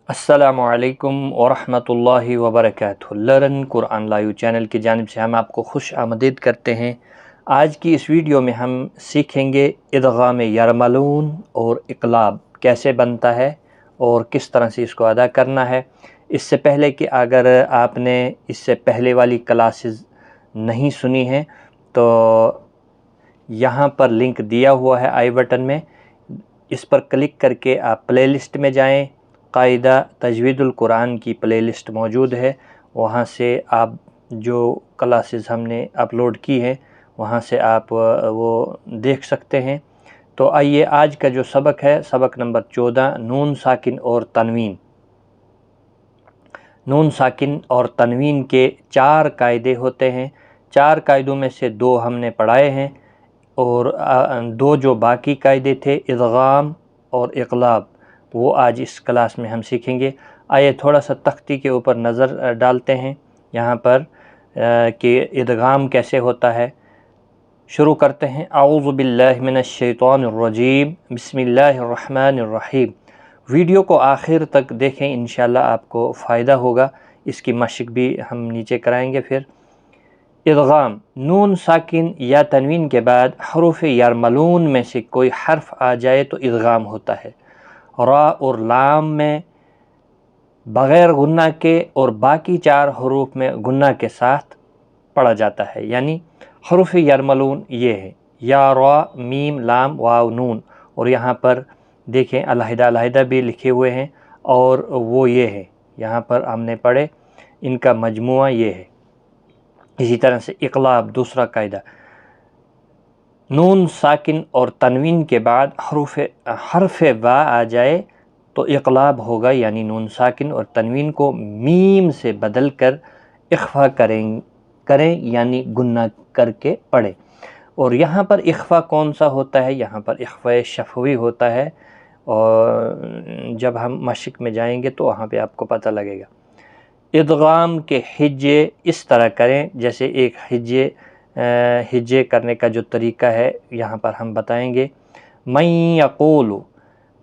السلام علیکم ورحمۃ اللہ وبرکاتہ۔ لرن قرآن لائیو چینل کی جانب سے ہم آپ کو خوش آمدید کرتے ہیں۔ آج کی اس ویڈیو میں ہم سیکھیں گے ادغام یرملون اور اقلاب کیسے بنتا ہے اور کس طرح سے اس کو ادا کرنا ہے۔ اس سے پہلے کہ اگر آپ نے اس سے پہلے والی کلاسز نہیں سنی ہیں تو یہاں پر لنک دیا ہوا ہے آئی بٹن میں، اس پر کلک کر کے آپ پلے لسٹ میں جائیں۔ قاعدہ تجوید القرآن کی پلے لسٹ موجود ہے، وہاں سے آپ جو کلاسز ہم نے اپلوڈ کی ہیں وہاں سے آپ وہ دیکھ سکتے ہیں۔ تو آئیے آج کا جو سبق ہے، سبق نمبر 14، نون ساکن اور تنوین۔ نون ساکن اور تنوین کے 4 قاعدے ہوتے ہیں، 4 قاعدوں میں سے 2 ہم نے پڑھائے ہیں اور 2 جو باقی قاعدے تھے ادغام اور اقلاب وہ آج اس کلاس میں ہم سیکھیں گے۔ آئیے تھوڑا سا تختی کے اوپر نظر ڈالتے ہیں یہاں پر کہ ادغام کیسے ہوتا ہے۔ شروع کرتے ہیں۔ اعوذ باللہ من الشیطان الرجیم، بسم اللہ الرحمن الرحیم۔ ویڈیو کو آخر تک دیکھیں، انشاءاللہ آپ کو فائدہ ہوگا، اس کی مشق بھی ہم نیچے کرائیں گے۔ پھر ادغام، نون ساکن یا تنوین کے بعد حروف یرملون میں سے کوئی حرف آ جائے تو ادغام ہوتا ہے۔ را اور لام میں بغیر غنہ کے اور باقی 4 حروف میں غنہ کے ساتھ پڑھا جاتا ہے، یعنی حروف یرملون یہ ہے یا، را، میم، لام، واو، نون، اور یہاں پر دیکھیں علیحدہ علیحدہ بھی لکھے ہوئے ہیں، اور وہ یہ ہے یہاں پر ہم نے پڑھے، ان کا مجموعہ یہ ہے۔ اسی طرح سے اقلاب دوسرا قاعدہ، نون ساکن اور تنوین کے بعد حرف وا آ جائے تو اقلاب ہوگا، یعنی نون ساکن اور تنوین کو میم سے بدل کر اخفا کریں یعنی گنہ کر کے پڑھیں۔ اور یہاں پر اخفا کون سا ہوتا ہے؟ یہاں پر اخفا شفوی ہوتا ہے، اور جب ہم مشق میں جائیں گے تو وہاں پہ آپ کو پتہ لگے گا۔ ادغام کے ہجے اس طرح کریں جیسے ایک ہجے کرنے کا جو طریقہ ہے یہاں پر ہم بتائیں گے۔ من یقول،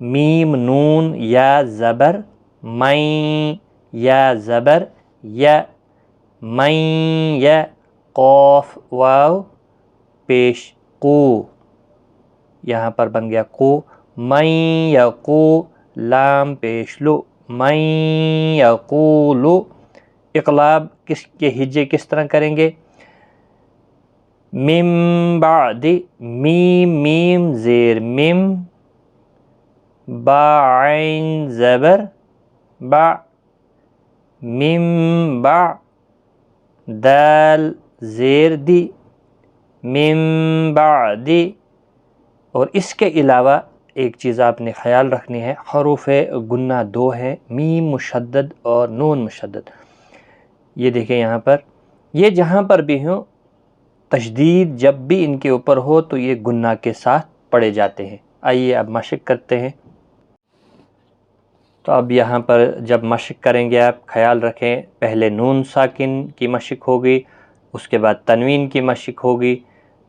میم نون یا زبر، من یا زبر یا، من یا قوف واو پیش قو، یہاں پر بن گیا قو۔ من یقو، لام پیش لو، من یقولو۔ اقلاب کس کے ہجے کس طرح کریں گے؟ من بعد، میم زیر مم، با عین زبر با، من با، دال زیر دی، من بعد۔ اور اس کے علاوہ ایک چیز آپ نے خیال رکھنی ہے، حروف گنہ 2 ہیں، میم مشدد اور نون مشدد۔ یہ دیکھیں یہاں پر، یہ جہاں پر بھی ہوں تشدید جب بھی ان کے اوپر ہو تو یہ گنہ کے ساتھ پڑھے جاتے ہیں۔ آئیے اب مشق کرتے ہیں۔ تو اب یہاں پر جب مشق کریں گے آپ خیال رکھیں، پہلے نون ساکن کی مشق ہوگی، اس کے بعد تنوین کی مشق ہوگی،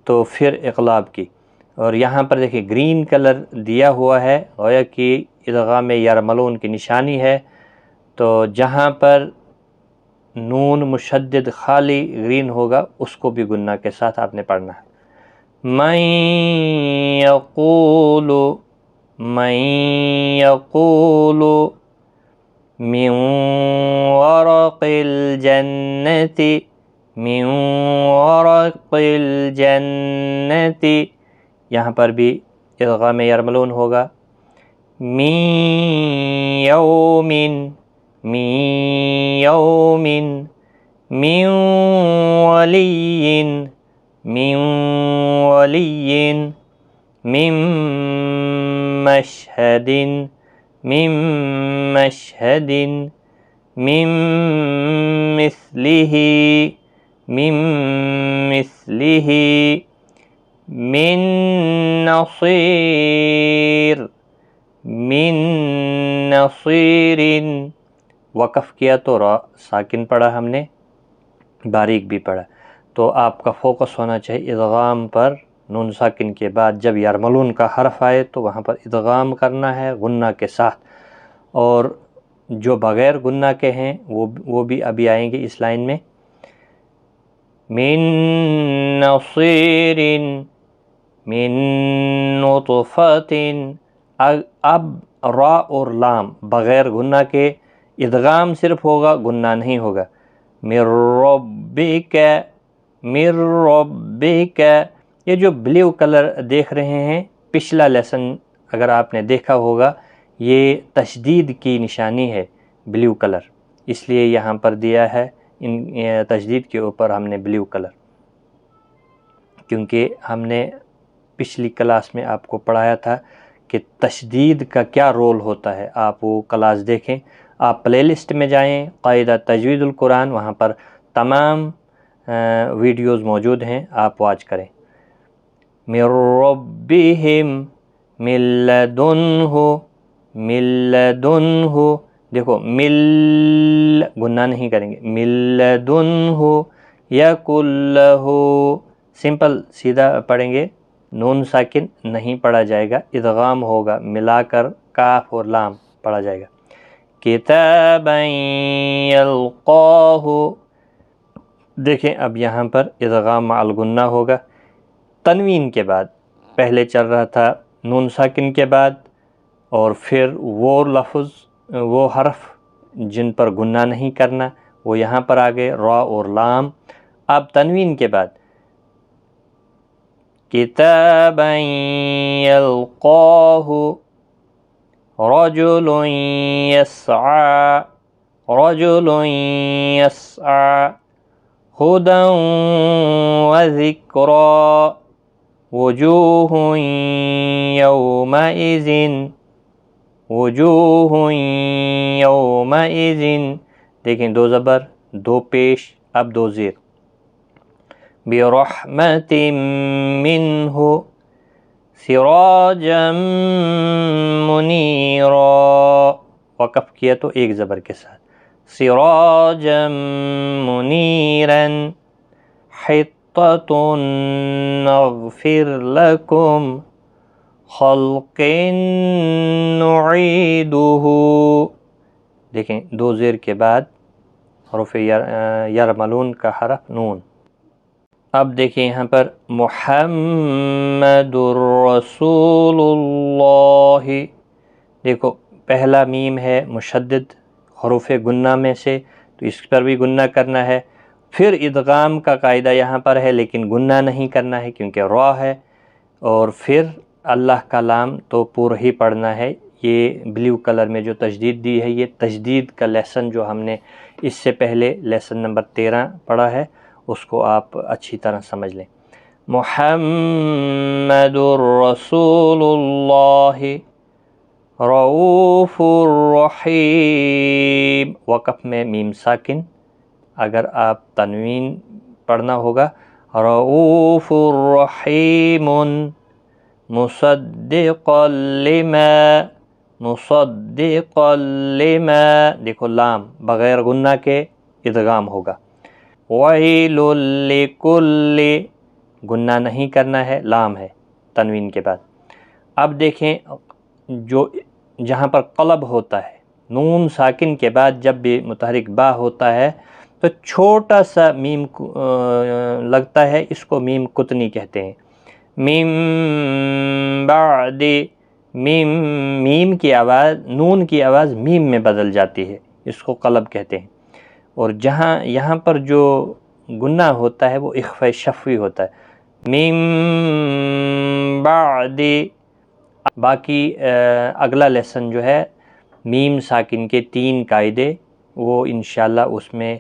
تو پھر اقلاب کی۔ اور یہاں پر دیکھیں گرین کلر دیا ہوا ہے، گویا کہ ادغام یرملون کی نشانی ہے، تو جہاں پر نون مشدد خالی گرین ہوگا اس کو بھی گنہ کے ساتھ آپ نے پڑھنا ہے۔ من یقول، من یقول، من ورق الجنت، من ورق الجنت، یہاں پر بھی ادغام یرملون ہوگا۔ من یوم، من یوم، من ولی، من ولی، من مشہد، من مشہد، من مثلہ، من مثلہ، من نصیر، من نصیر۔ وقف کیا تو را ساکن پڑھا ہم نے، باریک بھی پڑھا، تو آپ کا فوکس ہونا چاہیے ادغام پر۔ نون ساکن کے بعد جب یرملون کا حرف آئے تو وہاں پر ادغام کرنا ہے غنہ کے ساتھ، اور جو بغیر گناہ کے ہیں وہ بھی ابھی آئیں گے اس لائن میں. من نصیر من نطفۃ. اب را اور لام بغیر گناہ کے ادغام صرف ہوگا، گناہ نہیں ہوگا. من ربک، من ربک. یہ جو بلیو کلر دیکھ رہے ہیں، پچھلا لیسن اگر آپ نے دیکھا ہوگا یہ تشدید کی نشانی ہے بلیو کلر، اس لیے یہاں پر دیا ہے ان تشدید کے اوپر ہم نے بلیو کلر، کیونکہ ہم نے پچھلی کلاس میں آپ کو پڑھایا تھا کہ تشدید کا کیا رول ہوتا ہے. آپ وہ کلاس دیکھیں، آپ پلے لسٹ میں جائیں قاعدہ تجوید القرآن، وہاں پر تمام ویڈیوز موجود ہیں، آپ واچ کریں. من ربہم من لدنہ، من لدنہ. دیکھو مل گناہ نہیں کریں گے، من لدنہ یکن لہ. سمپل سیدھا پڑھیں گے، نون ساکن نہیں پڑھا جائے گا، ادغام ہوگا، ملا کر کاف اور لام پڑھا جائے گا. کتابا یلقاہ. دیکھیں اب یہاں پر ادغام مع الغنہ ہوگا تنوین کے بعد. پہلے چل رہا تھا نون ساکن کے بعد، اور پھر وہ لفظ وہ حرف جن پر گناہ نہیں کرنا وہ یہاں پر آ گئے، را اور لام. اب تنوین کے بعد کتابا یلقاہ رجل یسعی، رجل یسعی ہدی وذکری وجوہ یومئذ، وجوہ یومئذ. دیکھیں دو زبر، دو پیش، اب دو زیر. برحمت منہ سراجا منیرا. وقف کیا تو ایک زبر کے ساتھ، سراجا منیرا حطۃ نغفر لکم خلق نعیدہ. دیکھیں دو زیر کے بعد حروف یرملون کا حرف نون. اب دیکھیں یہاں پر محمد الرسول اللہ. دیکھو پہلا میم ہے مشدد حروف گنہ میں سے، تو اس پر بھی گنہ کرنا ہے. پھر ادغام کا قاعدہ یہاں پر ہے لیکن گنہ نہیں کرنا ہے کیونکہ را ہے. اور پھر اللہ کا لام تو پورا ہی پڑھنا ہے. یہ بلیو کلر میں جو تجدید دی ہے، یہ تجدید کا لیسن جو ہم نے اس سے پہلے لیسن نمبر 13 پڑھا ہے اس کو آپ اچھی طرح سمجھ لیں. محمد الرسول اللہ رؤوف الرحیم. وقف میں میم ساکن، اگر آپ تنوین پڑھنا ہوگا رؤوف الرحیم مصدقا لما، مصدقا لما. دیکھو لام بغیر غنہ کے ادغام ہوگا. ویل لکل، گنہ نہیں کرنا ہے، لام ہے تنوین کے بعد. اب دیکھیں جو جہاں پر قلب ہوتا ہے نون ساکن کے بعد جب بھی متحرک با ہوتا ہے تو چھوٹا سا میم لگتا ہے، اس کو میم قطنی کہتے ہیں. میم بعد، میم، میم کی آواز نون کی آواز میم میں بدل جاتی ہے، اس کو قلب کہتے ہیں. اور جہاں یہاں پر جو گناہ ہوتا ہے وہ اخفاء شفوی ہوتا ہے. میم بعد. باقی اگلا لیسن جو ہے میم ساکن کے 3 قاعدے، وہ انشاءاللہ اس میں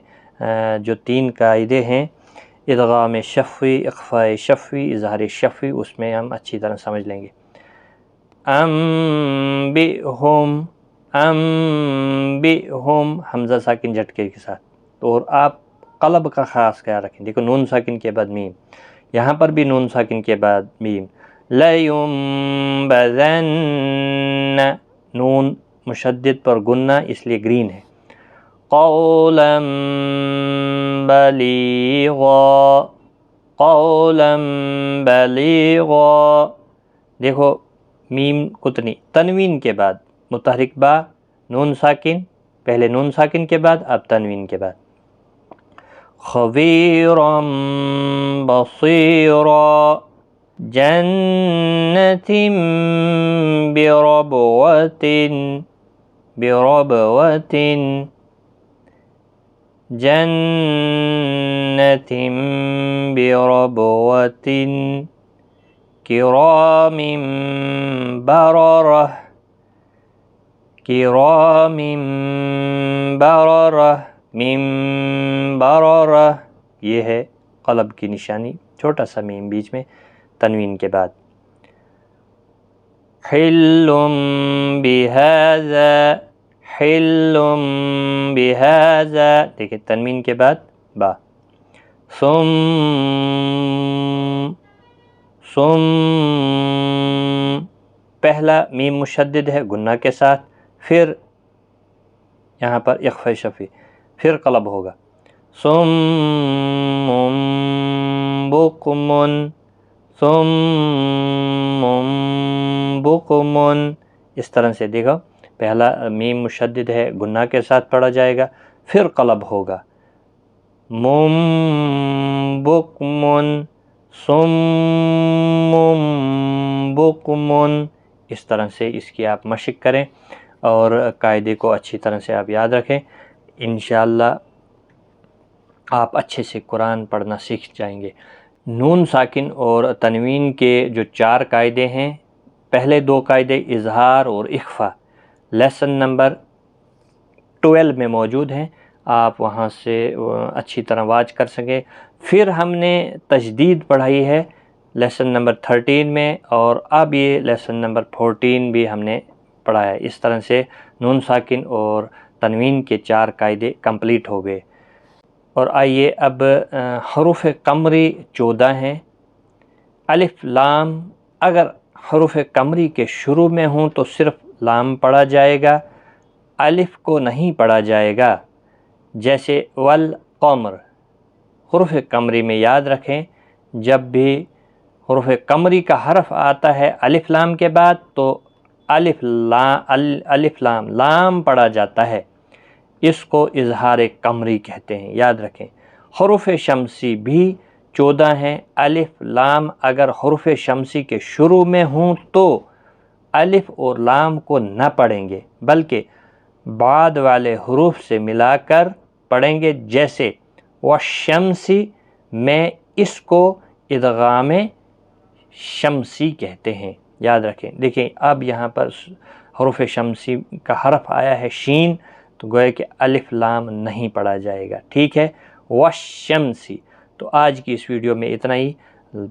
جو 3 قاعدے ہیں ادغام شفوی، اخفاء شفوی، اظہار شفوی، اس میں ہم اچھی طرح سمجھ لیں گے. انبئہم، انبئہم حمزہ ساکن جھٹکے کے ساتھ. اور آپ قلب کا خاص خیال رکھیں. دیکھو نون ساکن کے بعد میم، یہاں پر بھی نون ساکن کے بعد میم. لَيُنبَذَنَّ، نون مشدد پر گنہ اس لیے گرین ہے. قَوْلًا بَلِيغًا، قَوْلًا بَلِيغًا. دیکھو میم قطنی تنوین کے بعد متحرک با، نون ساکن، پہلے نون ساکن کے بعد، اب تنوین کے بعد. خبیرا بصیرا جنت بربوۃ بربوۃ جنت بربوۃ کرام بررہ کرام بررہ میم بررہ، یہ ہے قلب کی نشانی، چھوٹا سا میم بیچ میں تنوین کے بعد. حل بہذا حل بہذا، دیکھیں تنوین کے بعد با. ثم پہلا میم مشدد ہے گنہ کے ساتھ، پھر یہاں پر اخفاء شفوی، پھر قلب ہوگا. صم بکم صم بکم، اس طرح سے دیکھو، پہلا میم مشدد ہے گنہ کے ساتھ پڑھا جائے گا، پھر قلب ہوگا. بکم صم بکم، اس طرح سے اس کی آپ مشق کریں اور قاعدے کو اچھی طرح سے آپ یاد رکھیں. انشاءاللہ آپ اچھے سے قرآن پڑھنا سیکھ جائیں گے. نون ساکن اور تنوین کے جو 4 قاعدے ہیں، پہلے 2 قاعدے اظہار اور اخفاء لیسن نمبر 12 میں موجود ہیں، آپ وہاں سے اچھی طرح واچ کر سکیں. پھر ہم نے تجدید پڑھائی ہے لیسن نمبر 13 میں، اور اب یہ لیسن نمبر 14 بھی ہم نے پڑھا ہے. اس طرح سے نون ساکن اور تنوین کے 4 قاعدے کمپلیٹ ہو گئے. اور آئیے اب حروف قمری 14 ہیں. الف لام، اگر حروف قمری کے شروع میں ہوں تو صرف لام پڑھا جائے گا، الف کو نہیں پڑھا جائے گا. جیسے والقمر، حروف قمری میں یاد رکھیں جب بھی حروف قمری کا حرف آتا ہے الف لام کے بعد تو الف لام لام پڑھا جاتا ہے، اس کو اظہار قمری کہتے ہیں، یاد رکھیں. حروف شمسی بھی 14 ہیں. الف لام اگر حروف شمسی کے شروع میں ہوں تو الف اور لام کو نہ پڑھیں گے بلکہ بعد والے حروف سے ملا کر پڑھیں گے. جیسے والشمسی میں اس کو ادغام شمسی کہتے ہیں، یاد رکھیں. دیکھیں اب یہاں پر حروف شمسی کا حرف آیا ہے شین، تو گویا کہ الف لام نہیں پڑھا جائے گا، ٹھیک ہے. والشمسی. تو آج کی اس ویڈیو میں اتنا ہی.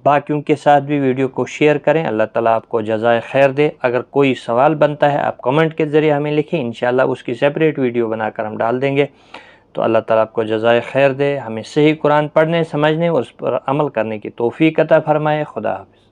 باقیوں کے ساتھ بھی ویڈیو کو شیئر کریں. اللہ تعالیٰ آپ کو جزائے خیر دے. اگر کوئی سوال بنتا ہے آپ کمنٹ کے ذریعے ہمیں لکھیں، انشاءاللہ اس کی سیپریٹ ویڈیو بنا کر ہم ڈال دیں گے. تو اللہ تعالیٰ آپ کو جزائے خیر دے، ہمیں صحیح قرآن پڑھنے، سمجھنے اور اس پر عمل کرنے کی توفیق عطا فرمائے. خدا حافظ.